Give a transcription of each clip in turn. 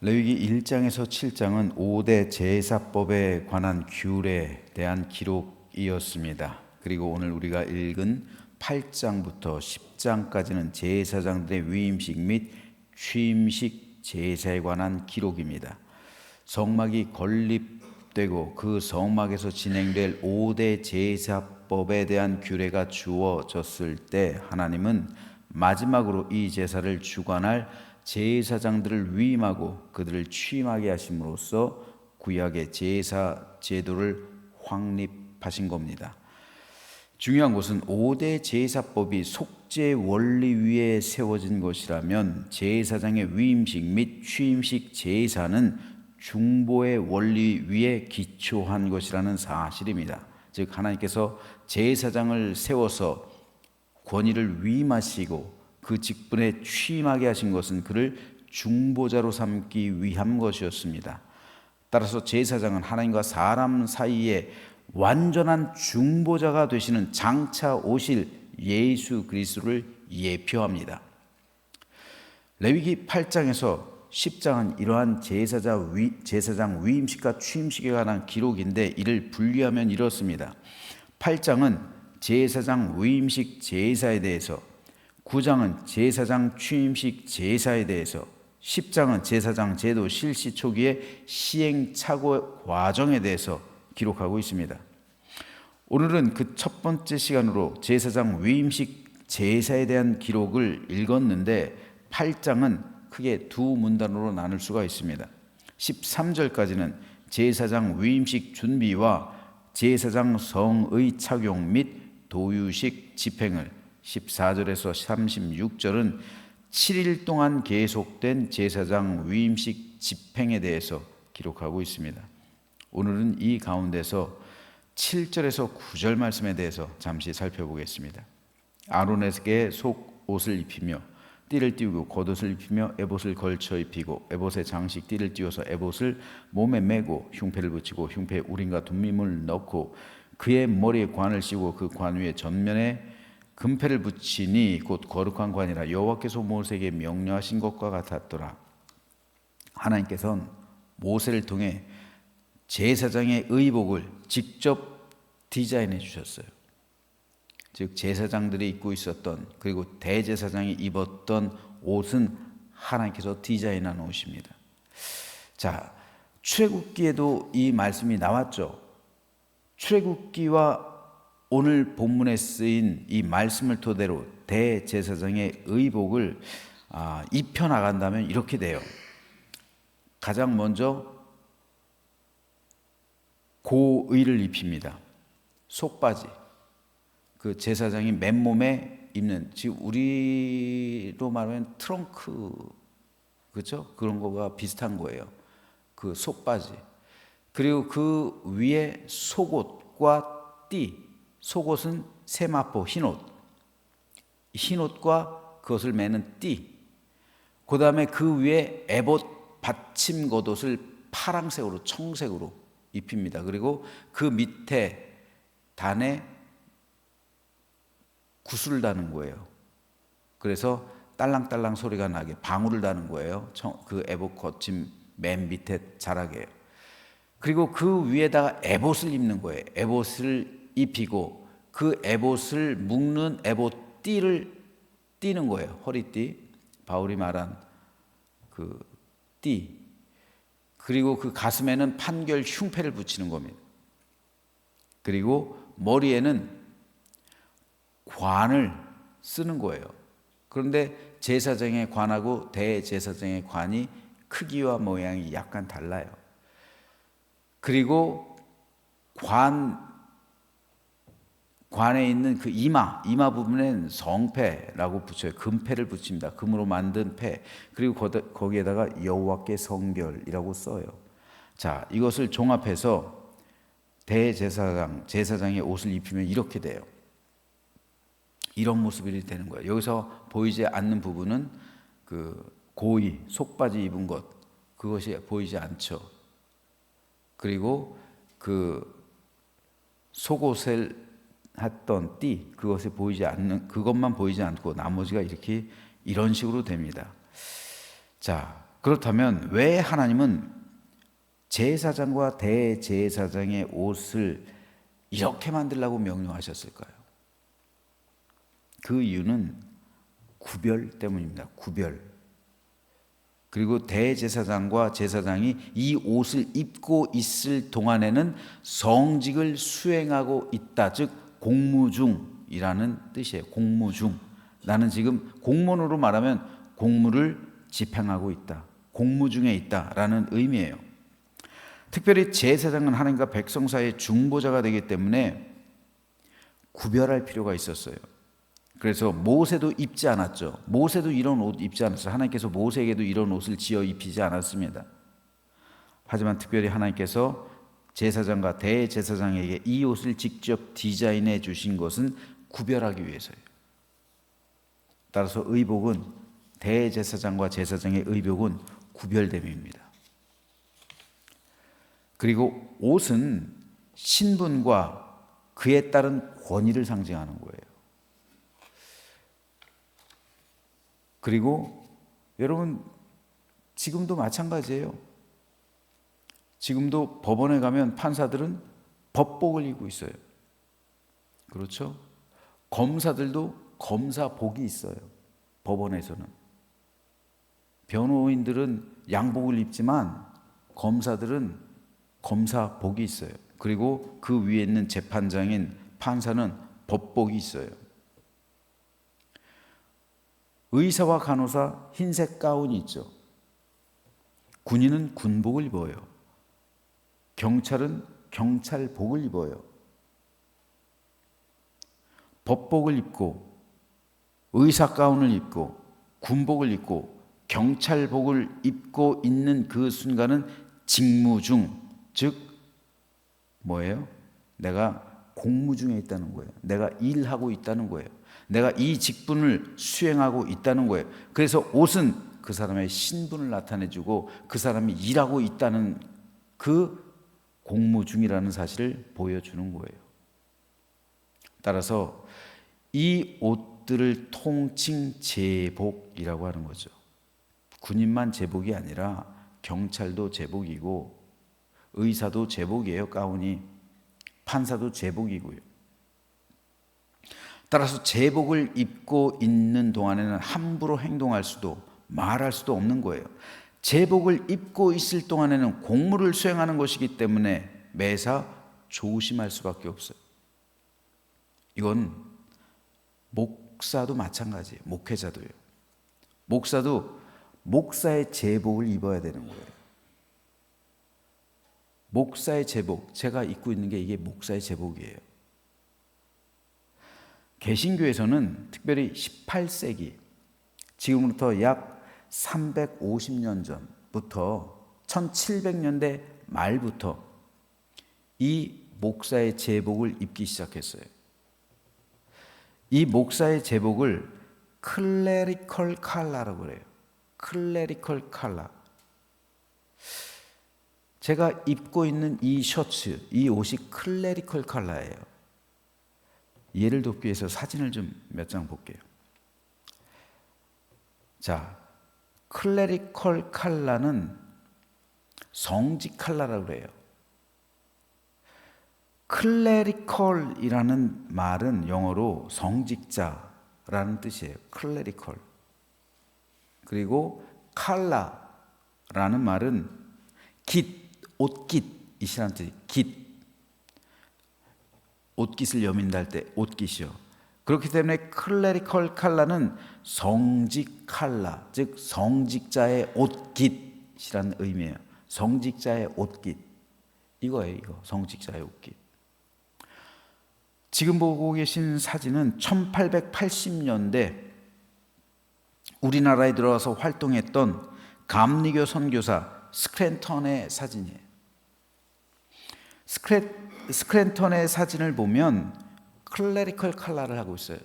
레위기 1장에서 7장은 5대 제사법에 관한 규례에 대한 기록이었습니다. 그리고 오늘 우리가 읽은 8장부터 10장까지는 제사장들의 위임식 및 취임식 제사에 관한 기록입니다. 성막이 건립되고 그 성막에서 진행될 5대 제사법에 대한 규례가 주어졌을 때 하나님은 마지막으로 이 제사를 주관할 제사장들을 위임하고 그들을 취임하게 하심으로써 구약의 제사 제도를 확립하신 겁니다. 중요한 것은 5대 제사법이 속죄 원리 위에 세워진 것이라면 제사장의 위임식 및 취임식 제사는 중보의 원리 위에 기초한 것이라는 사실입니다. 즉 하나님께서 제사장을 세워서 권위를 위임하시고 그 직분에 취임하게 하신 것은 그를 중보자로 삼기 위한 것이었습니다. 따라서 제사장은 하나님과 사람 사이에 완전한 중보자가 되시는 장차 오실 예수 그리스도를 예표합니다. 레위기 8장에서 10장은 이러한 제사장 위임식과 취임식에 관한 기록인데 이를 분류하면 이렇습니다. 8장은 제사장 위임식 제사에 대해서, 9장은 제사장 취임식 제사에 대해서, 10장은 제사장 제도 실시 초기의 시행착오 과정에 대해서 기록하고 있습니다. 오늘은 그 첫 번째 시간으로 제사장 위임식 제사에 대한 기록을 읽었는데 8장은 크게 두 문단으로 나눌 수가 있습니다. 13절까지는 제사장 위임식 준비와 제사장 성의 착용 및 도유식 집행을, 14절에서 36절은 7일 동안 계속된 제사장 위임식 집행에 대해서 기록하고 있습니다. 오늘은 이 가운데서 7절에서 9절 말씀에 대해서 잠시 살펴보겠습니다. 아론에게 속옷을 입히며 띠를 띄우고 겉옷을 입히며 에봇을 걸쳐 입히고 에봇에 장식 띠를 띄워서 에봇을 몸에 메고 흉패를 붙이고 흉패에 우림과 둠밈을 넣고 그의 머리에 관을 씌우고 그 관 위에 전면에 금패를 붙이니 곧 거룩한 관이라 여호와께서 모세에게 명령하신 것과 같았더라. 하나님께서는 모세를 통해 제사장의 의복을 직접 디자인해 주셨어요. 즉 제사장들이 입고 있었던 그리고 대제사장이 입었던 옷은 하나님께서 디자인한 옷입니다. 자, 출애굽기에도 이 말씀이 나왔죠. 출애굽기와 오늘 본문에 쓰인 이 말씀을 토대로 대제사장의 의복을 입혀나간다면 이렇게 돼요. 가장 먼저 고의를 입힙니다. 속바지. 그 제사장이 맨몸에 입는, 지금 우리로 말하면 트렁크, 그렇죠? 그런 거가 비슷한 거예요. 그 속바지. 그리고 그 위에 속옷과 띠. 속옷은 세마포 흰옷. 흰옷과 그것을 매는 띠. 그 다음에 그 위에 에봇 받침 겉옷을 파랑색으로 청색으로 입힙니다. 그리고 그 밑에 단에 구슬을 다는 거예요. 그래서 딸랑딸랑 소리가 나게 방울을 다는 거예요. 그 에봇 겉임 맨 밑에 자락이에요. 그리고 그 위에다가 에봇을 입는 거예요. 에봇을 입히고 그 에봇을 묶는 에봇 띠를 띠는 거예요. 허리띠, 바울이 말한 그 띠. 그리고 그 가슴에는 판결 흉패를 붙이는 겁니다. 그리고 머리에는 관을 쓰는 거예요. 그런데 제사장의 관하고 대제사장의 관이 크기와 모양이 약간 달라요. 그리고 관에 있는 그 이마 부분에는 성패라고 붙여요. 금패를 붙입니다. 금으로 만든 패. 그리고 거기에다가 여호와께 성결이라고 써요. 자, 이것을 종합해서 제사장의 옷을 입히면 이렇게 돼요. 이런 모습이 되는 거예요. 여기서 보이지 않는 부분은 그 고의, 속바지 입은 것, 그것이 보이지 않죠. 그리고 그 속옷을 했던 띠, 그것이 보이지 않는, 그것만 보이지 않고 나머지가 이런 식으로 됩니다. 자, 그렇다면 왜 하나님은 제사장과 대제사장의 옷을 이렇게 만들라고 명령하셨을까요? 그 이유는 구별 때문입니다. 구별. 그리고 대제사장과 제사장이 이 옷을 입고 있을 동안에는 성직을 수행하고 있다. 즉 공무 중이라는 뜻이에요. 공무 중. 나는 지금 공무원으로 말하면 공무를 집행하고 있다. 공무 중에 있다라는 의미예요. 특별히 제사장은 하나님과 백성 사이의 중보자가 되기 때문에 구별할 필요가 있었어요. 그래서 모세도 입지 않았죠. 모세도 이런 옷 입지 않았어요. 하나님께서 모세에게도 이런 옷을 지어 입히지 않았습니다. 하지만 특별히 하나님께서 제사장과 대제사장에게 이 옷을 직접 디자인해 주신 것은 구별하기 위해서예요. 따라서 의복은 대제사장과 제사장의 의복은 구별됨입니다. 그리고 옷은 신분과 그에 따른 권위를 상징하는 거예요. 그리고 여러분 지금도 마찬가지예요. 지금도 법원에 가면 판사들은 법복을 입고 있어요. 그렇죠? 검사들도 검사복이 있어요. 법원에서는. 변호인들은 양복을 입지만 검사들은 검사복이 있어요. 그리고 그 위에 있는 재판장인 판사는 법복이 있어요. 의사와 간호사 흰색 가운이 있죠. 군인은 군복을 입어요. 경찰은 경찰복을 입어요. 법복을 입고 의사 가운을 입고 군복을 입고 경찰복을 입고 있는 그 순간은 직무 중, 즉 뭐예요? 내가 공무 중에 있다는 거예요. 내가 일하고 있다는 거예요. 내가 이 직분을 수행하고 있다는 거예요. 그래서 옷은 그 사람의 신분을 나타내주고 그 사람이 일하고 있다는 그 공무 중이라는 사실을 보여주는 거예요. 따라서 이 옷들을 통칭 제복이라고 하는 거죠. 군인만 제복이 아니라 경찰도 제복이고 의사도 제복이에요. 가운이. 판사도 제복이고요. 따라서 제복을 입고 있는 동안에는 함부로 행동할 수도 말할 수도 없는 거예요. 제복을 입고 있을 동안에는 공무를 수행하는 것이기 때문에 매사 조심할 수밖에 없어요. 이건 목사도 마찬가지예요. 목회자도요. 목사도 목사의 제복을 입어야 되는 거예요. 목사의 제복, 제가 입고 있는 게 이게 목사의 제복이에요. 개신교에서는 특별히 18세기, 지금부터 약 350년 전부터 1700년대 말부터 이 목사의 제복을 입기 시작했어요. 이 목사의 제복을 클레리컬 칼라라고 그래요. 클레리컬 칼라. 제가 입고 있는 이 셔츠, 이 옷이 클레리컬 칼라예요. 예를 돕기 위해서 사진을 좀 몇 장 볼게요. 자, 클레리컬 칼라는 성직 칼라라고 그래요. 클레리컬이라는 말은 영어로 성직자라는 뜻이에요. 클레리컬. 그리고 칼라라는 말은 깃, 옷깃이라는 뜻이에요. 깃. 옷깃을 여민다 할 때 옷깃이요. 그렇기 때문에 클레리컬 칼라는 성직 칼라, 즉 성직자의 옷깃이라는 의미예요. 성직자의 옷깃. 이거예요, 이거. 성직자의 옷깃. 지금 보고 계신 사진은 1880년대 우리나라에 들어와서 활동했던 감리교 선교사 스크랜턴의 사진이에요. 스크랜턴의 사진을 보면 클레리컬 칼라를 하고 있어요.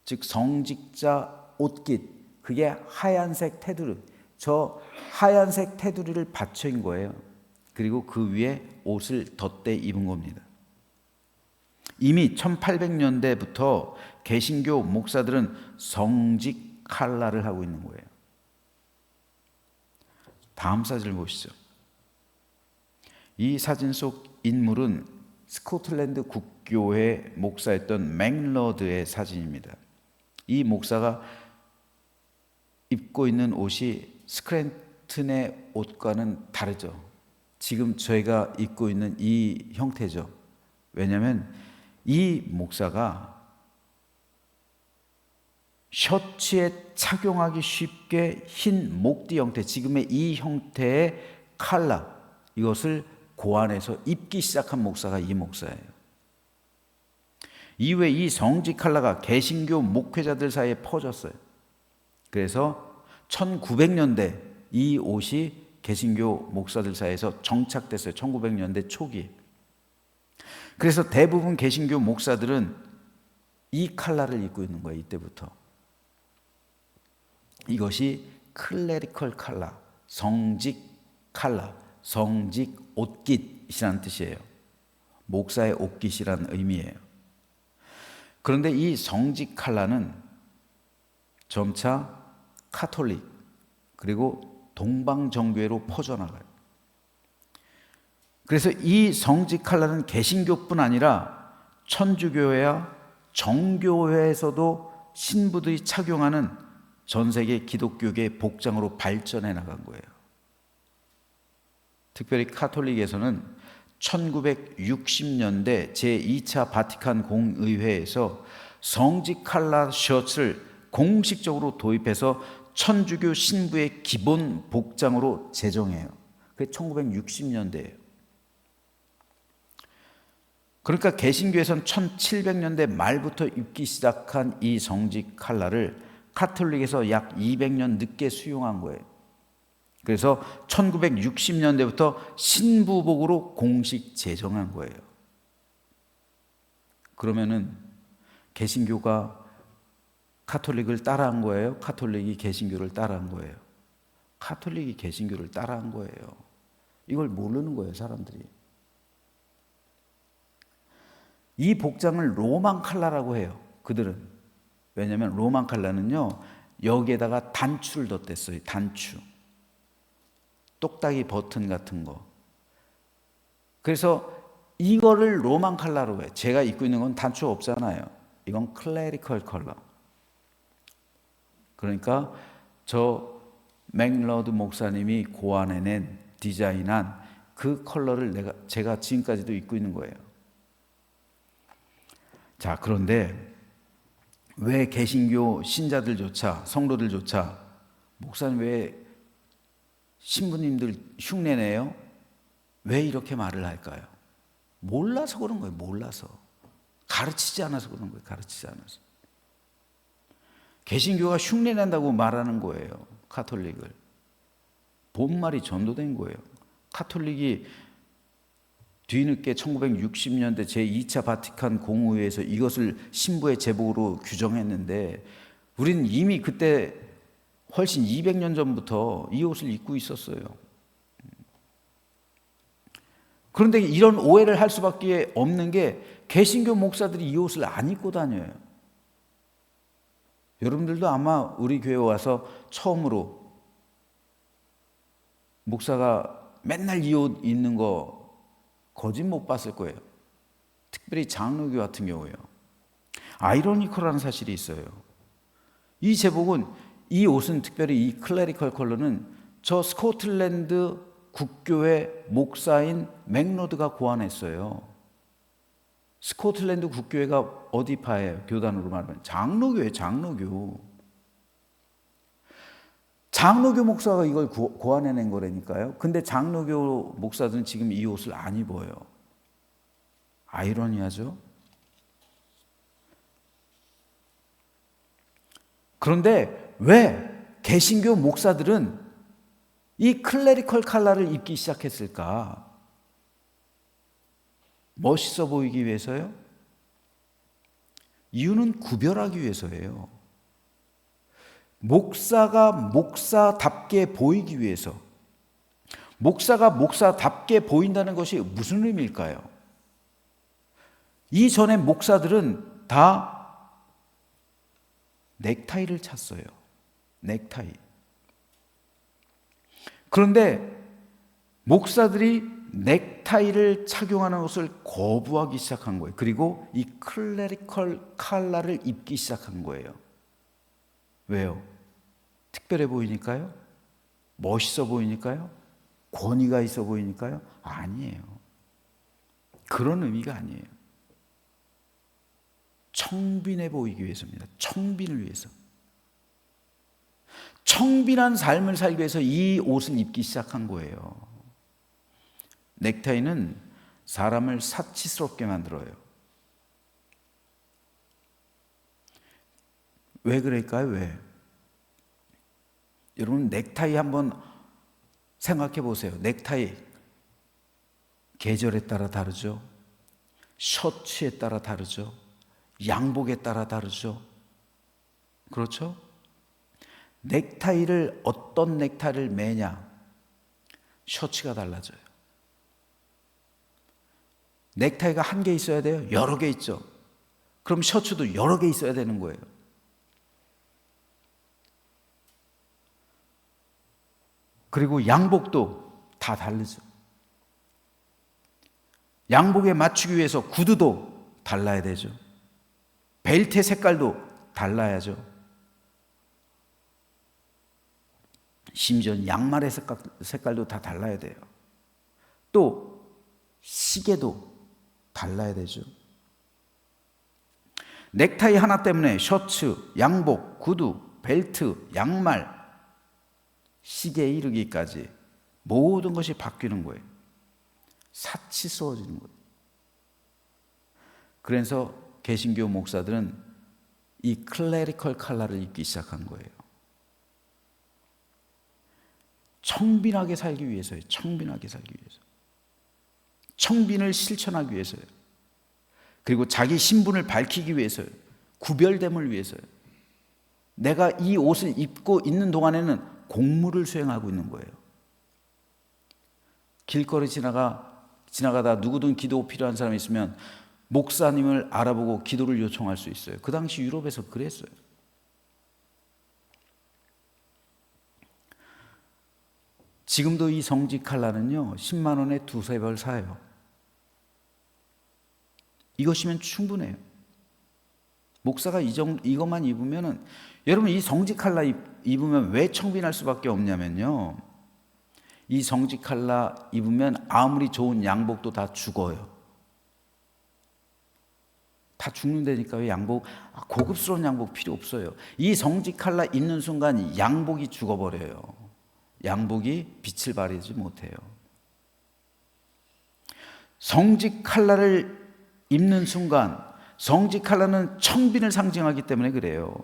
즉 성직자 옷깃, 그게 하얀색 테두리, 저 하얀색 테두리를 받쳐인 거예요. 그리고 그 위에 옷을 덧대 입은 겁니다. 이미 1800년대부터 개신교 목사들은 성직 칼라를 하고 있는 거예요. 다음 사진을 보시죠. 이 사진 속 인물은 스코틀랜드 국교회 목사였던 맥러드의 사진입니다. 이 목사가 입고 있는 옷이 스크랜튼의 옷과는 다르죠. 지금 저희가 입고 있는 이 형태죠. 왜냐하면 이 목사가 셔츠에 착용하기 쉽게 흰 목뒤 형태, 지금의 이 형태의 컬러, 이것을 고안해서 입기 시작한 목사가 이 목사예요. 이후에 이 성지 컬러가 개신교 목회자들 사이에 퍼졌어요. 그래서 1900년대 이 옷이 개신교 목사들 사이에서 정착됐어요. 1900년대 초기. 그래서 대부분 개신교 목사들은 이 컬러를 입고 있는 거예요. 이때부터. 이것이 클레리컬 컬러, 성직 컬러, 성직 옷깃이라는 뜻이에요. 목사의 옷깃이라는 의미예요. 그런데 이 성직 컬러는 점차 카톨릭 그리고 동방정교회로 퍼져나가요. 그래서 이 성직 컬러는 개신교뿐 아니라 천주교회와 정교회에서도 신부들이 착용하는 전 세계 기독교계의 복장으로 발전해 나간 거예요. 특별히 카톨릭에서는 1960년대 제2차 바티칸 공의회에서 성직 컬러 셔츠를 공식적으로 도입해서 천주교 신부의 기본 복장으로 제정해요. 그게 1960년대예요. 그러니까 개신교에서는 1700년대 말부터 입기 시작한 이 성직 컬러를 카톨릭에서 약 200년 늦게 수용한 거예요. 그래서 1960년대부터 신부복으로 공식 제정한 거예요. 그러면은 개신교가 카톨릭을 따라한 거예요? 카톨릭이 개신교를 따라한 거예요? 카톨릭이 개신교를 따라한 거예요. 이걸 모르는 거예요, 사람들이. 이 복장을 로만 컬러라고 해요, 그들은. 왜냐하면 로만 컬러는요, 여기에다가 단추를 덧댔어요. 단추. 똑딱이 버튼 같은 거. 그래서 이거를 로만 컬러로 해요. 제가 입고 있는 건 단추 없잖아요. 이건 클레리컬 컬러. 그러니까 저 맥러드 목사님이 고안해낸, 디자인한 그 컬러를 제가 지금까지도 입고 있는 거예요. 자, 그런데 왜 개신교 신자들조차, 성도들조차 목사님 왜 신부님들 흉내내요? 왜 이렇게 말을 할까요? 몰라서 그런 거예요. 몰라서. 가르치지 않아서 그런 거예요. 가르치지 않아서. 개신교가 흉내낸다고 말하는 거예요. 카톨릭을. 본말이 전도된 거예요. 카톨릭이 뒤늦게 1960년대 제2차 바티칸 공의회에서 이것을 신부의 제복으로 규정했는데 우리는 이미 그때 훨씬 200년 전부터 이 옷을 입고 있었어요. 그런데 이런 오해를 할 수밖에 없는 게 개신교 목사들이 이 옷을 안 입고 다녀요. 여러분들도 아마 우리 교회 와서 처음으로 목사가 맨날 이 옷 입는 거 거짓 못 봤을 거예요. 특별히 장로교 같은 경우에요. 아이러니컬한 사실이 있어요. 이 제복은, 이 옷은, 특별히 이 클레리컬 컬러는 저 스코틀랜드 국교회 목사인 맥러드가 고안했어요. 스코틀랜드 국교회가 어디 파예요? 교단으로 말하면 장로교예요. 장로교. 장로교 목사가 이걸 고안해낸 거라니까요. 근데 장로교 목사들은 지금 이 옷을 안 입어요. 아이러니하죠? 그런데 왜 개신교 목사들은 이 클레리컬 컬러를 입기 시작했을까? 멋있어 보이기 위해서요? 이유는 구별하기 위해서예요. 목사가 목사답게 보이기 위해서. 목사가 목사답게 보인다는 것이 무슨 의미일까요? 이전에 목사들은 다 넥타이를 찼어요. 넥타이. 그런데 목사들이 넥타이를 착용하는 것을 거부하기 시작한 거예요. 그리고 이 클레리컬 칼라를 입기 시작한 거예요. 왜요? 특별해 보이니까요? 멋있어 보이니까요? 권위가 있어 보이니까요? 아니에요. 그런 의미가 아니에요. 청빈해 보이기 위해서입니다. 청빈을 위해서. 청빈한 삶을 살기 위해서 이 옷을 입기 시작한 거예요. 넥타이는 사람을 사치스럽게 만들어요. 왜 그럴까요? 왜? 여러분 넥타이 한번 생각해 보세요. 넥타이 계절에 따라 다르죠. 셔츠에 따라 다르죠. 양복에 따라 다르죠. 그렇죠? 넥타이를 어떤 넥타이를 매냐? 셔츠가 달라져요. 넥타이가 한 개 있어야 돼요? 여러 개 있죠. 그럼 셔츠도 여러 개 있어야 되는 거예요. 그리고 양복도 다 다르죠. 양복에 맞추기 위해서 구두도 달라야 되죠. 벨트의 색깔도 달라야죠. 심지어 양말의 색깔도 다 달라야 돼요. 또 시계도 달라야 되죠. 넥타이 하나 때문에 셔츠, 양복, 구두, 벨트, 양말, 시계에 이르기까지 모든 것이 바뀌는 거예요. 사치스러워지는 거예요. 그래서 개신교 목사들은 이 클레리컬 칼라를 입기 시작한 거예요. 청빈하게 살기 위해서요. 청빈하게 살기 위해서. 청빈을 실천하기 위해서요. 그리고 자기 신분을 밝히기 위해서요. 구별됨을 위해서요. 내가 이 옷을 입고 있는 동안에는 공무를 수행하고 있는 거예요. 길거리 지나가다 누구든 기도 필요한 사람이 있으면 목사님을 알아보고 기도를 요청할 수 있어요. 그 당시 유럽에서 그랬어요. 지금도 이 성지 칼라는요 10만 원에 두세 벌 사요. 이것이면 충분해요. 목사가 이것만 입으면은, 여러분 이 성지 칼라 입으면 왜 청빈할 수밖에 없냐면요, 이 성지 칼라 입으면 아무리 좋은 양복도 다 죽어요. 다 죽는다니까요. 양복, 고급스러운 양복 필요 없어요. 이 성지 칼라 입는 순간 양복이 죽어버려요. 양복이 빛을 발하지 못해요. 성지 칼라를 입는 순간, 성지 칼라는 청빈을 상징하기 때문에 그래요.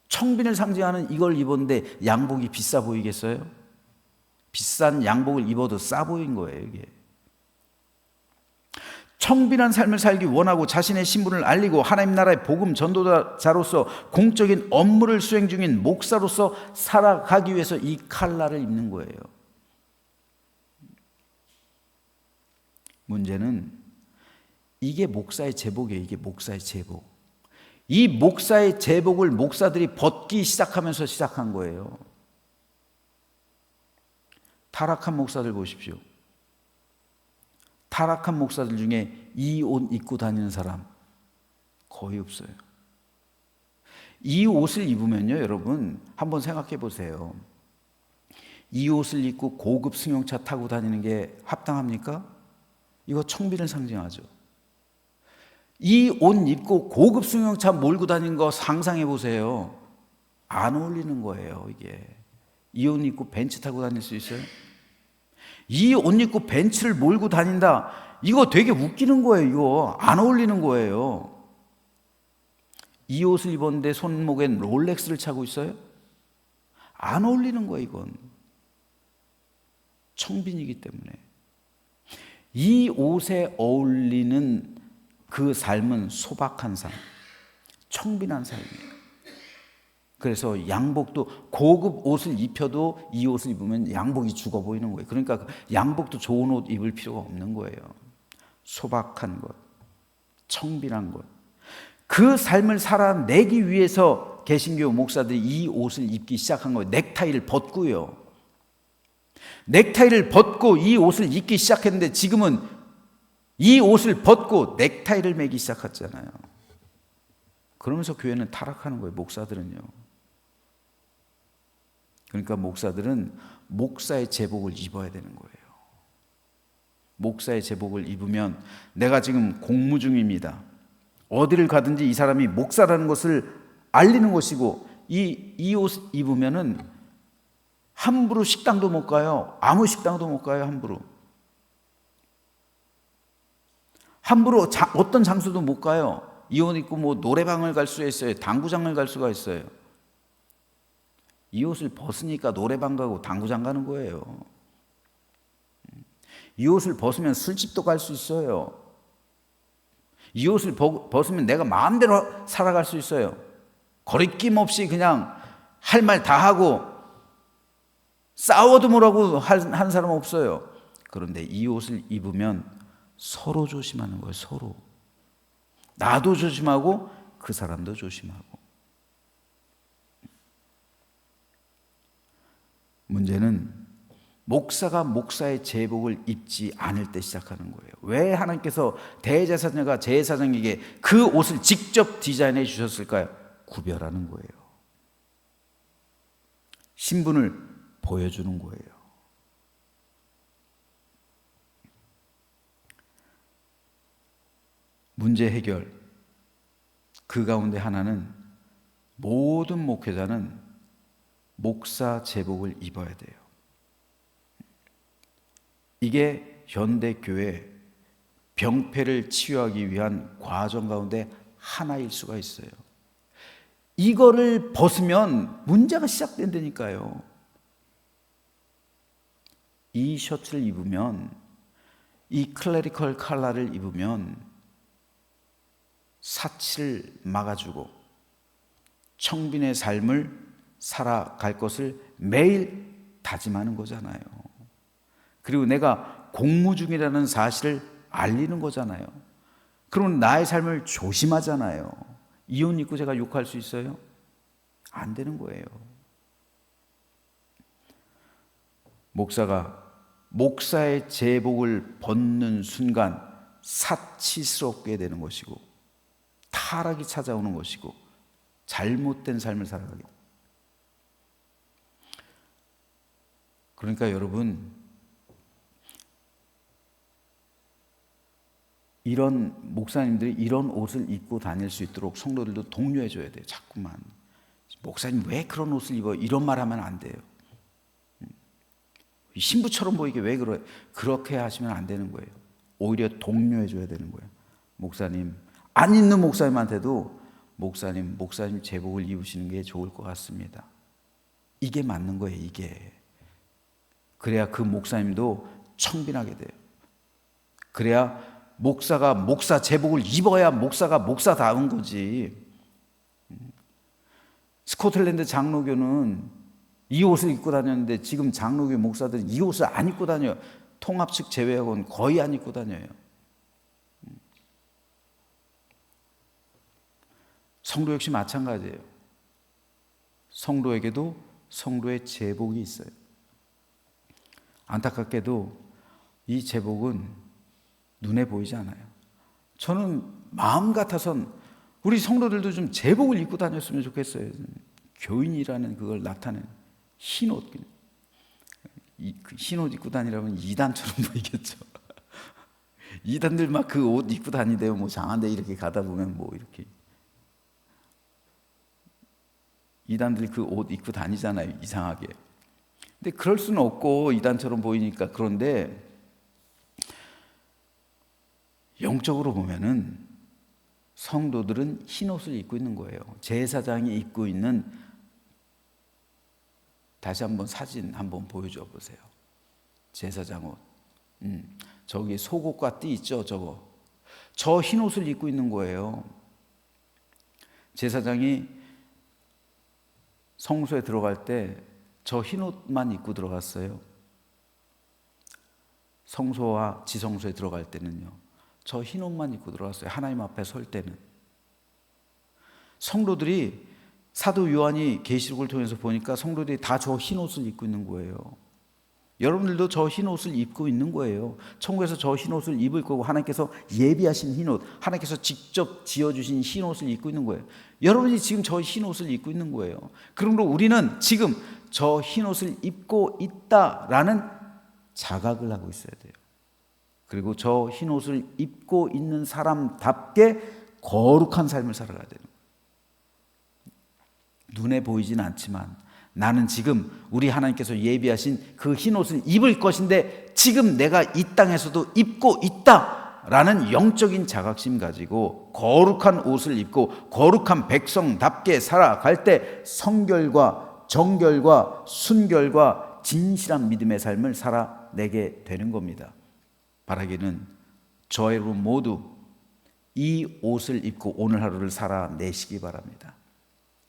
청빈을 상징하는 이걸 입었는데 양복이 비싸 보이겠어요? 비싼 양복을 입어도 싸 보인 거예요, 이게. 청빈한 삶을 살기 원하고 자신의 신분을 알리고 하나님 나라의 복음 전도자로서 공적인 업무를 수행 중인 목사로서 살아가기 위해서 이 칼라를 입는 거예요. 문제는 이게 목사의 제복이에요. 이게 목사의 제복. 이 목사의 제복을 목사들이 벗기 시작하면서 시작한 거예요. 타락한 목사들 보십시오. 타락한 목사들 중에 이 옷 입고 다니는 사람 거의 없어요. 이 옷을 입으면요, 여러분 한번 생각해 보세요. 이 옷을 입고 고급 승용차 타고 다니는 게 합당합니까? 이거 청빈을 상징하죠. 이 옷 입고 고급 승용차 몰고 다니는 거 상상해 보세요. 안 어울리는 거예요, 이게. 이 옷 입고 벤츠 타고 다닐 수 있어요? 이 옷 입고 벤츠를 몰고 다닌다. 이거 되게 웃기는 거예요. 이거 안 어울리는 거예요. 이 옷을 입었는데 손목엔 롤렉스를 차고 있어요? 안 어울리는 거예요. 이건 청빈이기 때문에. 이 옷에 어울리는 그 삶은 소박한 삶, 청빈한 삶이에요. 그래서 양복도 고급 옷을 입혀도 이 옷을 입으면 양복이 죽어 보이는 거예요. 그러니까 양복도 좋은 옷 입을 필요가 없는 거예요. 소박한 것, 청빈한 것. 그 삶을 살아내기 위해서 개신교 목사들이 이 옷을 입기 시작한 거예요. 넥타이를 벗고요. 넥타이를 벗고 이 옷을 입기 시작했는데 지금은 이 옷을 벗고 넥타이를 매기 시작했잖아요. 그러면서 교회는 타락하는 거예요. 목사들은요. 그러니까 목사들은 목사의 제복을 입어야 되는 거예요. 목사의 제복을 입으면 내가 지금 공무 중입니다. 어디를 가든지 이 사람이 목사라는 것을 알리는 것이고, 이 옷 입으면은 함부로 식당도 못 가요. 아무 식당도 못 가요. 함부로 어떤 장소도 못 가요. 이 옷 입고 뭐 노래방을 갈 수가 있어요. 당구장을 갈 수가 있어요. 이 옷을 벗으니까 노래방 가고 당구장 가는 거예요. 이 옷을 벗으면 술집도 갈 수 있어요. 이 옷을 벗으면 내가 마음대로 살아갈 수 있어요. 거리낌 없이 그냥 할 말 다 하고 싸워도 뭐라고 한 사람 없어요. 그런데 이 옷을 입으면 서로 조심하는 거예요. 서로. 나도 조심하고 그 사람도 조심하고. 문제는 목사가 목사의 제복을 입지 않을 때 시작하는 거예요. 왜 하나님께서 대제사장과 제사장에게 그 옷을 직접 디자인해 주셨을까요? 구별하는 거예요. 신분을 보여주는 거예요. 문제 해결. 그 가운데 하나는 모든 목회자는 목사 제복을 입어야 돼요. 이게 현대교회 병폐를 치유하기 위한 과정 가운데 하나일 수가 있어요. 이거를 벗으면 문제가 시작된다니까요. 이 셔츠를 입으면, 이 클래리컬 컬러를 입으면 사치를 막아주고 청빈의 삶을 살아갈 것을 매일 다짐하는 거잖아요. 그리고 내가 공무 중이라는 사실을 알리는 거잖아요. 그러면 나의 삶을 조심하잖아요. 이 옷 입고 제가 욕할 수 있어요? 안 되는 거예요. 목사가 목사의 제복을 벗는 순간 사치스럽게 되는 것이고 타락이 찾아오는 것이고 잘못된 삶을 살아가게 됩니다. 그러니까 여러분, 이런 목사님들이 이런 옷을 입고 다닐 수 있도록 성도들도 독려해 줘야 돼요. 자꾸만 목사님 왜 그런 옷을 입어? 이런 말 하면 안 돼요. 신부처럼 보이게 왜 그래? 그렇게 하시면 안 되는 거예요. 오히려 독려해 줘야 되는 거예요. 목사님, 안 입는 목사님한테도 목사님 제복을 입으시는 게 좋을 것 같습니다. 이게 맞는 거예요. 이게. 그래야 그 목사님도 청빈하게 돼요. 그래야 목사가 목사 제복을 입어야 목사가 목사다운 거지. 스코틀랜드 장로교는 이 옷을 입고 다녔는데 지금 장로교 목사들은 이 옷을 안 입고 다녀요. 통합 측 제외하고는 거의 안 입고 다녀요. 성도 역시 마찬가지예요. 성도에게도 성도의 제복이 있어요. 안타깝게도 이 제복은 눈에 보이지 않아요. 저는 마음 같아선 우리 성도들도 좀 제복을 입고 다녔으면 좋겠어요. 교인이라는 그걸 나타내는 흰 옷. 흰 옷 입고 다니려면 이단처럼 보이겠죠. 이단들 막 그 옷 입고 다니대요. 뭐 장안대 이렇게 가다 보면 뭐 이렇게. 이단들 그 옷 입고 다니잖아요. 이상하게. 근데 그럴 수는 없고 이단처럼 보이니까. 그런데 영적으로 보면은 성도들은 흰 옷을 입고 있는 거예요. 제사장이 입고 있는, 다시 한번 사진 한번 보여줘 보세요. 제사장 옷. 저기 속옷과 띠 있죠, 저거. 저 흰 옷을 입고 있는 거예요. 제사장이 성소에 들어갈 때 저 흰 옷만 입고 들어갔어요. 성소와 지성소에 들어갈 때는요, 저 흰 옷만 입고 들어갔어요. 하나님 앞에 설 때는. 성도들이, 사도 요한이 계시록을 통해서 보니까 성도들이 다 저 흰 옷을 입고 있는 거예요. 여러분들도 저 흰 옷을 입고 있는 거예요. 천국에서 저 흰 옷을 입을 거고 하나님께서 예비하신 흰 옷, 하나님께서 직접 지어주신 흰 옷을 입고 있는 거예요. 여러분이 지금 저 흰 옷을 입고 있는 거예요. 그러므로 우리는 지금 저 흰 옷을 입고 있다라는 자각을 하고 있어야 돼요. 그리고 저 흰 옷을 입고 있는 사람답게 거룩한 삶을 살아가야 돼요. 눈에 보이진 않지만 나는 지금 우리 하나님께서 예비하신 그 흰 옷을 입을 것인데 지금 내가 이 땅에서도 입고 있다라는 영적인 자각심 가지고 거룩한 옷을 입고 거룩한 백성답게 살아갈 때 성결과 정결과 순결과 진실한 믿음의 삶을 살아내게 되는 겁니다. 바라기는 저 여러분 모두 이 옷을 입고 오늘 하루를 살아내시기 바랍니다.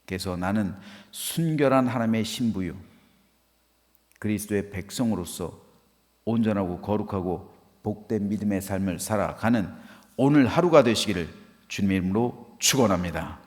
그래서 나는 순결한 하나님의 신부요 그리스도의 백성으로서 온전하고 거룩하고 복된 믿음의 삶을 살아가는 오늘 하루가 되시기를 주님의 이름으로 축원합니다.